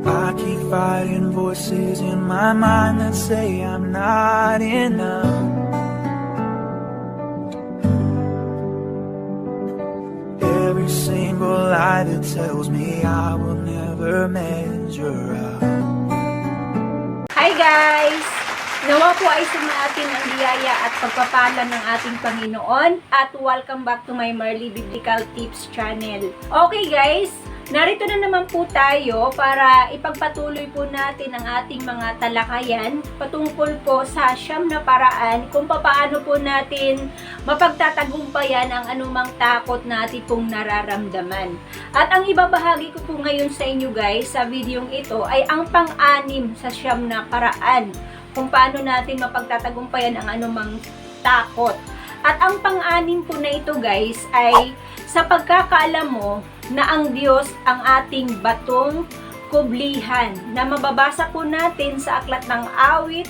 I keep fighting voices in my mind that say I'm not enough. Every single lie that tells me I will never measure up. Hi guys! Nawa po ay sumaatin ang biyaya at pagpapala ng ating Panginoon at welcome back to my Marley Biblical Tips channel. Okay guys, narito na naman po tayo para ipagpatuloy po natin ang ating mga talakayan patungkol po sa siyam na paraan kung paano po natin mapagtatagumpayan ang anumang takot na ating pong nararamdaman. At ang ibabahagi ko po ngayon sa inyo guys sa videong ito ay ang pang-anim sa siyam na paraan kung paano natin mapagtatagumpayan ang anumang takot. At ang pang-anim po na ito guys ay sa pagkakaalam mo na ang Diyos ang ating batong kublihan na mababasa po natin sa Aklat ng Awit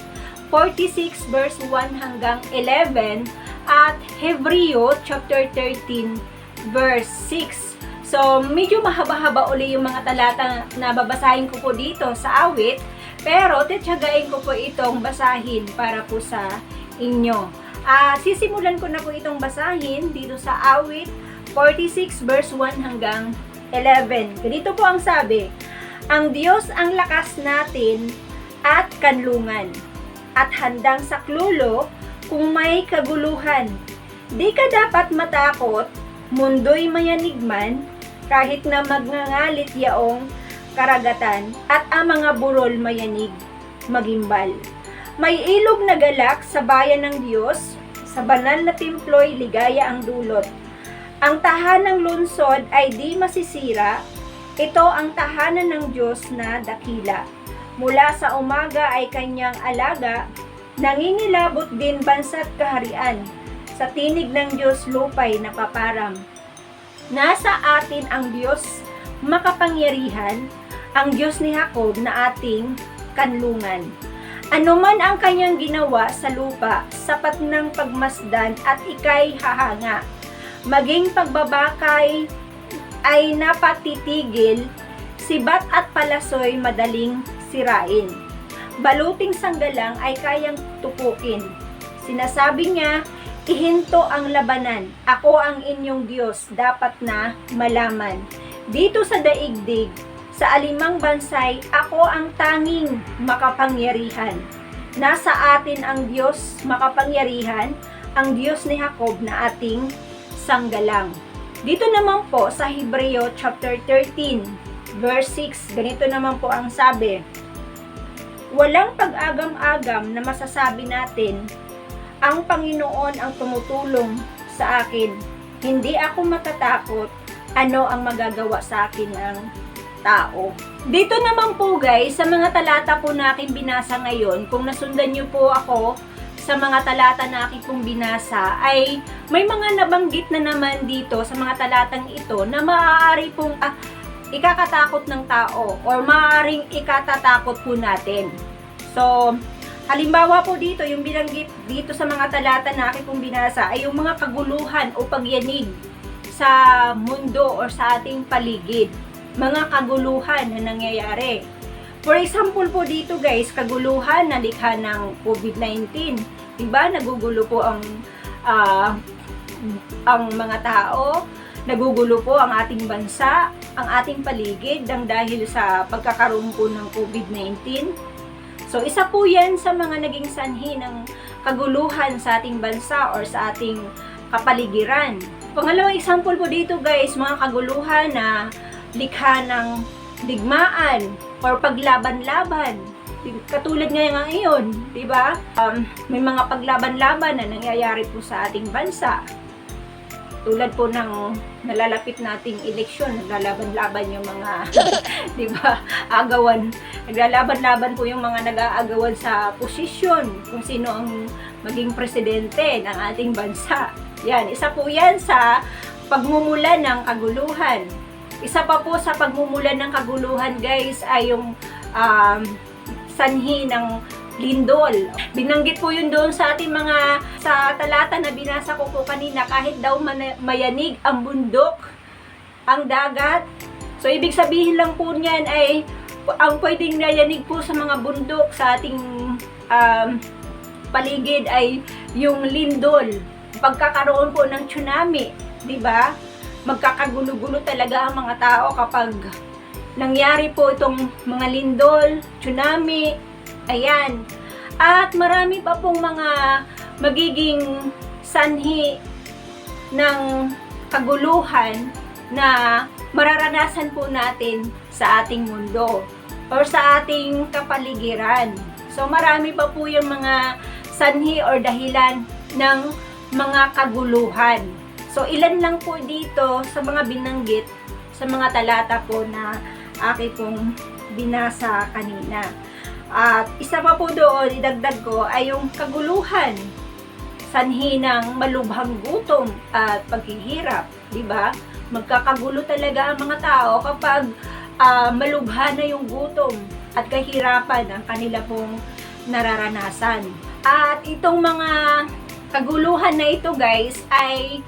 46 verse 1 hanggang 11 at Hebreo chapter 13 verse 6. So medyo mahaba-haba uli yung mga talata na babasahin ko po dito sa Awit, pero tiyagain ko po itong basahin para po sa inyo. Sisimulan ko na po itong basahin dito sa Awit 46 verse 1 hanggang 11. Ganito po ang sabi: ang Diyos ang lakas natin at kanlungan, at handang saklolo kung may kaguluhan. Di ka dapat matakot, mundo'y mayanigman, kahit na magngangalit yaong karagatan, at ang mga burol mayanig magimbal. May ilog na galak sa bayan ng Diyos, sa banal na templo'y ligaya ang dulot. Ang tahanang lungsod ay di masisira, ito ang tahanan ng Diyos na dakila. Mula sa umaga ay kanyang alaga, nangingilabot din bansa't kaharian, sa tinig ng Diyos lupay napaparam. Nasa atin ang Diyos makapangyarihan, ang Diyos ni Jacob na ating kanlungan. Anuman ang kanyang ginawa sa lupa, sapat ng pagmasdan at ika'y hahanga. Maging pagbabakay ay napatitigil, sibat at palasoy madaling sirain. Baluting sanggalang ay kayang tupukin. Sinasabi niya, ihinto ang labanan, ako ang inyong Diyos, dapat na malaman. Dito sa daigdig, sa alimang bansay, ako ang tanging makapangyarihan. Nasa atin ang Diyos makapangyarihan, ang Diyos ni Jacob na ating sanggalang. Dito naman po sa Hebreo chapter 13 verse 6, ganito naman po ang sabi: walang pag-agam-agam na masasabi natin, ang Panginoon ang tumutulong sa akin. Hindi ako matatakot, ano ang magagawa sa akin ng tao. Dito naman po guys, sa mga talata po na aking binasa ngayon, kung nasundan nyo po ako sa mga talata na aking pong binasa, ay may mga nabanggit na naman dito sa mga talatang ito na maaari pong ikakatakot ng tao or maaaring ikatatakot po natin. So, halimbawa po dito, yung binanggit dito sa mga talata na aking pong binasa ay yung mga kaguluhan o pagyanig sa mundo o sa ating paligid. Mga kaguluhan na nangyayari. For example po dito guys, kaguluhan na likha ng COVID-19. Diba? Nagugulo po ang mga tao, nagugulo po ang ating bansa, ang ating paligid dahil sa pagkakaroon po ng COVID-19. So isa po yan sa mga naging sanhi ng kaguluhan sa ating bansa or sa ating kapaligiran. Pangalawang example po dito guys, mga kaguluhan na likha ng digmaan or paglaban-laban. Katulad ngayon, di ba? May mga paglaban-laban na nangyayari po sa ating bansa. Tulad po ng nalalapit nating eleksyon, naglalaban-laban yung mga, di ba, agawan. Naglalaban-laban po yung mga nag-aagawan sa posisyon, kung sino ang maging presidente ng ating bansa. Yan, isa po yan sa pagmumula ng kaguluhan. Isa pa po sa pagmumulan ng kaguluhan guys ay yung sanhi ng lindol. Binanggit po yun doon sa ating sa talata na binasa ko po kanina, kahit daw mayanig ang bundok, ang dagat. So ibig sabihin lang po niyan ay ang pwedeng narinig po sa mga bundok sa ating paligid ay yung lindol. Pagkakaroon po ng tsunami, di ba? Magkakagulo-gulo talaga ang mga tao kapag nangyari po itong mga lindol, tsunami, ayan. At marami pa pong mga magiging sanhi ng kaguluhan na mararanasan po natin sa ating mundo or sa ating kapaligiran. So marami pa po yung mga sanhi or dahilan ng mga kaguluhan. So ilan lang po dito sa mga binanggit sa mga talata po na aking pong binasa kanina. At isa pa po doon, idagdag ko ay yung kaguluhan, sanhi ng malubhang gutom at paghihirap, di ba? Magkakagulo talaga ang mga tao kapag malubha na yung gutom at kahirapan ang kanila pong nararanasan. At itong mga kaguluhan na ito guys ay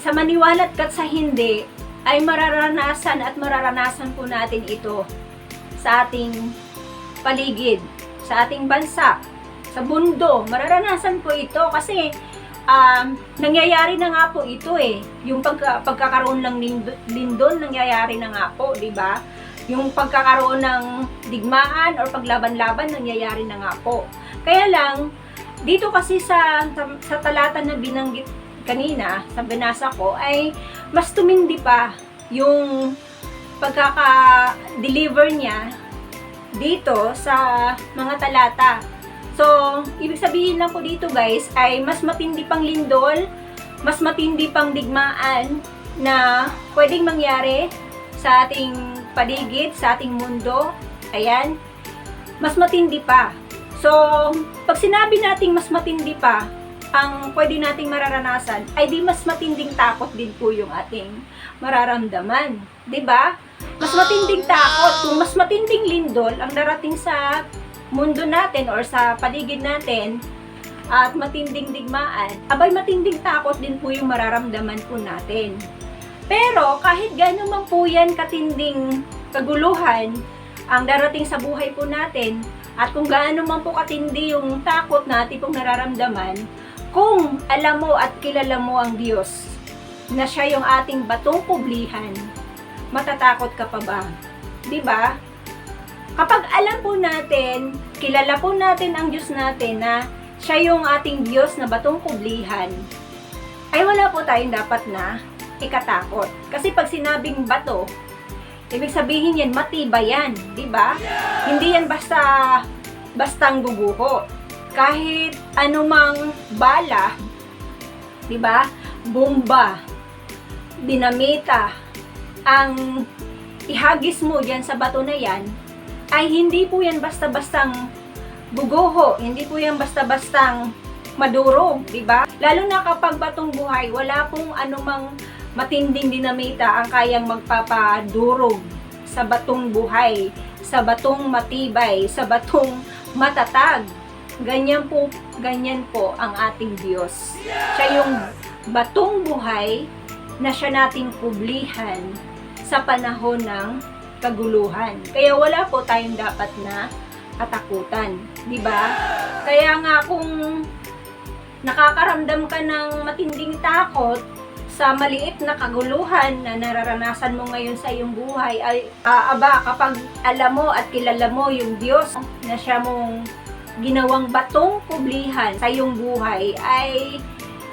sa maniwala't kat sa hindi ay mararanasan po natin ito sa ating paligid, sa ating bansa, sa mundo. Mararanasan po ito kasi nangyayari na nga po ito yung pagkakaroon ng lindol nangyayari na nga po, di ba? Yung pagkakaroon ng digmaan or paglaban-laban nangyayari na nga po. Kaya lang dito kasi sa talata na binanggit kanina sa binasa ko ay mas tumindi pa yung pagkaka-deliver niya dito sa mga talata. So, ibig sabihin lang po dito guys ay mas matindi pang lindol, mas matindi pang digmaan na pwedeng mangyari sa ating paligid, sa ating mundo. Ayan, mas matindi pa. So, pag sinabi nating mas matindi pa ang pwede nating mararanasan, ay di mas matinding takot din po yung ating mararamdaman. 'Di ba? Mas matinding takot, kung mas matinding lindol ang darating sa mundo natin or sa paligid natin at matinding digmaan, abay matinding takot din po yung mararamdaman po natin. Pero kahit gano'n man po yan katinding kaguluhan ang darating sa buhay po natin at kung gaano man po katindi yung takot na ating pong nararamdaman, kung alam mo at kilala mo ang Diyos na siya yung ating batong kublihan, matatakot ka pa ba? 'Di ba? Kapag alam po natin, kilala po natin ang Diyos natin na siya yung ating Diyos na batong kublihan, ay wala po tayong dapat na ikatakot. Kasi pag sinabing bato, ibig sabihin yan, matibay yan, di ba? Hindi yan bastang guguho. Kahit anumang bala, di ba? Bomba, dinamita, ang ihagis mo dyan sa bato na yan, ay hindi po yan basta-bastang guguho, hindi po yan basta-bastang madurog, di ba? Lalo na kapag batong buhay, wala pong anumang matinding dinamita ang kayang magpapadurog sa batong buhay, sa batong matibay, sa batong matatag. Ganyan po ang ating Diyos. Siya yung batong buhay na siya nating kublihan sa panahon ng kaguluhan. Kaya wala po tayong dapat na katakutan, di ba? Kaya nga kung nakakaramdam ka ng matinding takot sa maliit na kaguluhan na nararanasan mo ngayon sa iyong buhay, ay kapag alam mo at kilala mo yung Diyos na siya mong ginawang batong kublihan sa iyong buhay, ay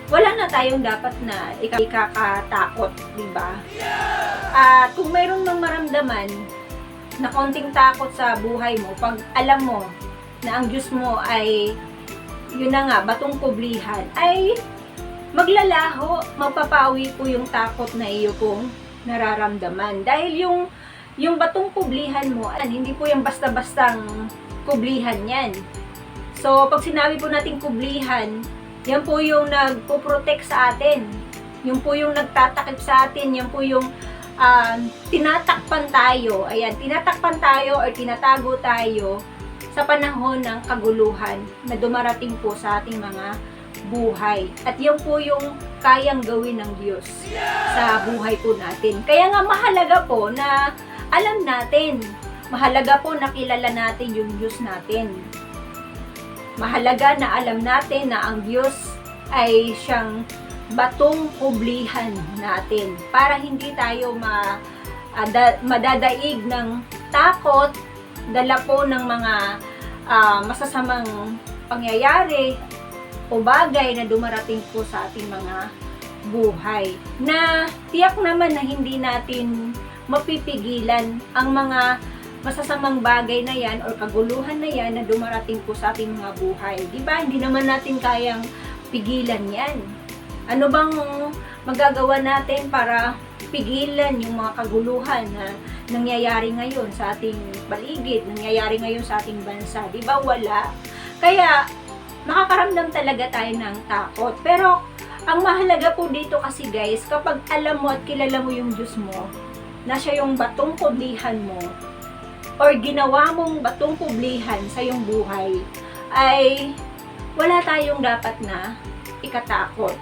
wala na tayong dapat na ikakatakot, di ba? At kung mayroon mang maramdaman na konting takot sa buhay mo, pag alam mo na ang Diyos mo ay yun na nga, batong kublihan, ay maglalaho, magpapawi po yung takot na iyo pong nararamdaman. Dahil yung batong kublihan mo, hindi po yung basta-bastang kublihan yan. So, pag sinabi po natin kublihan, yan po yung nagpo-protect sa atin. Yung po yung nagtatakip sa atin, yan po yung tinatakpan tayo. Ayan, tinatakpan tayo or tinatago tayo sa panahon ng kaguluhan na dumarating po sa ating mga buhay. At yan po yung kayang gawin ng Diyos sa buhay po natin. Kaya nga mahalaga po na alam natin Mahalaga po na kilala natin yung Diyos natin. Mahalaga na alam natin na ang Diyos ay siyang batong kublihan natin para hindi tayo madadaig ng takot, dala po ng mga masasamang pangyayari o bagay na dumarating po sa ating mga buhay. Na tiyak naman na hindi natin mapipigilan ang mga masasamang bagay na yan o kaguluhan na yan na dumarating po sa ating mga buhay. Diba? Hindi naman natin kayang pigilan yan. Ano bang magagawa natin para pigilan yung mga kaguluhan na nangyayari ngayon sa ating paligid, nangyayari ngayon sa ating bansa? Diba? Wala. Kaya, makakaramdam talaga tayo ng takot. Pero, ang mahalaga po dito kasi guys, kapag alam mo at kilala mo yung Diyos mo, na siya yung batong kublihan mo, or ginawa mong batong kublihan sa iyong buhay, ay wala tayong dapat na ikatakot.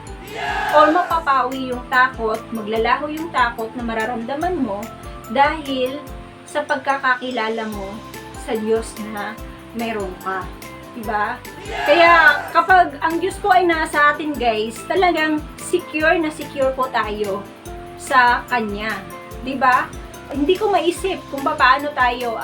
Or mapapawi yung takot, maglalaho yung takot na mararamdaman mo dahil sa pagkakakilala mo sa Diyos na meron ka. Diba? Kaya kapag ang Diyos po ay nasa atin guys, talagang secure na secure po tayo sa Kanya. Diba? Hindi ko maisip kung paano tayo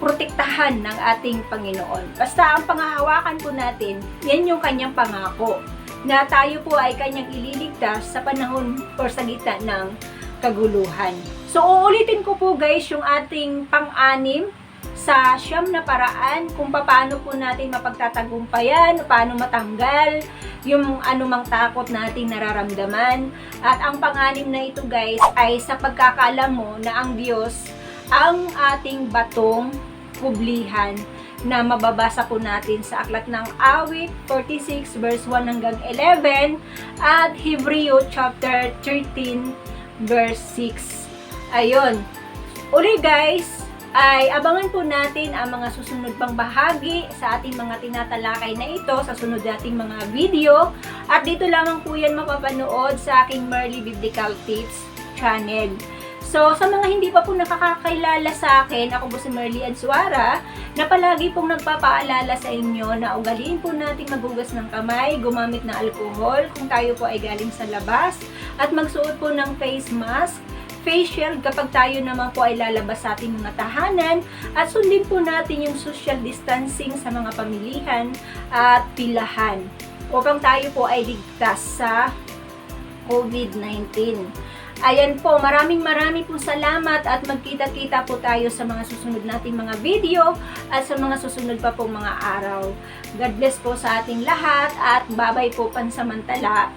protektahan ng ating Panginoon. Basta ang pangahawakan po natin, yan yung Kanyang pangako, na tayo po ay Kanyang ililigtas sa panahon o sa gitna ng kaguluhan. So, uulitin ko po guys yung ating pang-anim sa 9 na paraan kung paano po natin mapagtatagumpayan, paano matanggal yung anumang takot nating nararamdaman. At ang pang-anim na ito guys ay sa pagkakaalam mo na ang Diyos ang ating batong kublihan, na mababasa po natin sa aklat ng Awit 46 verse 1 hanggang 11 at Hebreo chapter 13 verse 6. Ayun. Uli guys, ay abangan po natin ang mga susunod pang bahagi sa ating mga tinatalakay na ito sa sunod nating mga video. At dito lamang po yan mapapanood sa aking Merly Biblical Tips channel. So, sa mga hindi pa po nakakakilala sa akin, ako po si Merly Ansuara, na palagi pong nagpapaalala sa inyo na ugaliin po natin maghugas ng kamay, gumamit ng alcohol kung tayo po ay galing sa labas, at magsuot po ng face mask, face shield kapag tayo naman po ay lalabas sa ating mga tahanan, at sundin po natin yung social distancing sa mga pamilihan at pilahan upang tayo po ay ligtas sa COVID-19. Ayan po, maraming po salamat at magkita-kita po tayo sa mga susunod nating mga video at sa mga susunod pa pong mga araw. God bless po sa ating lahat at babay po pansamantala.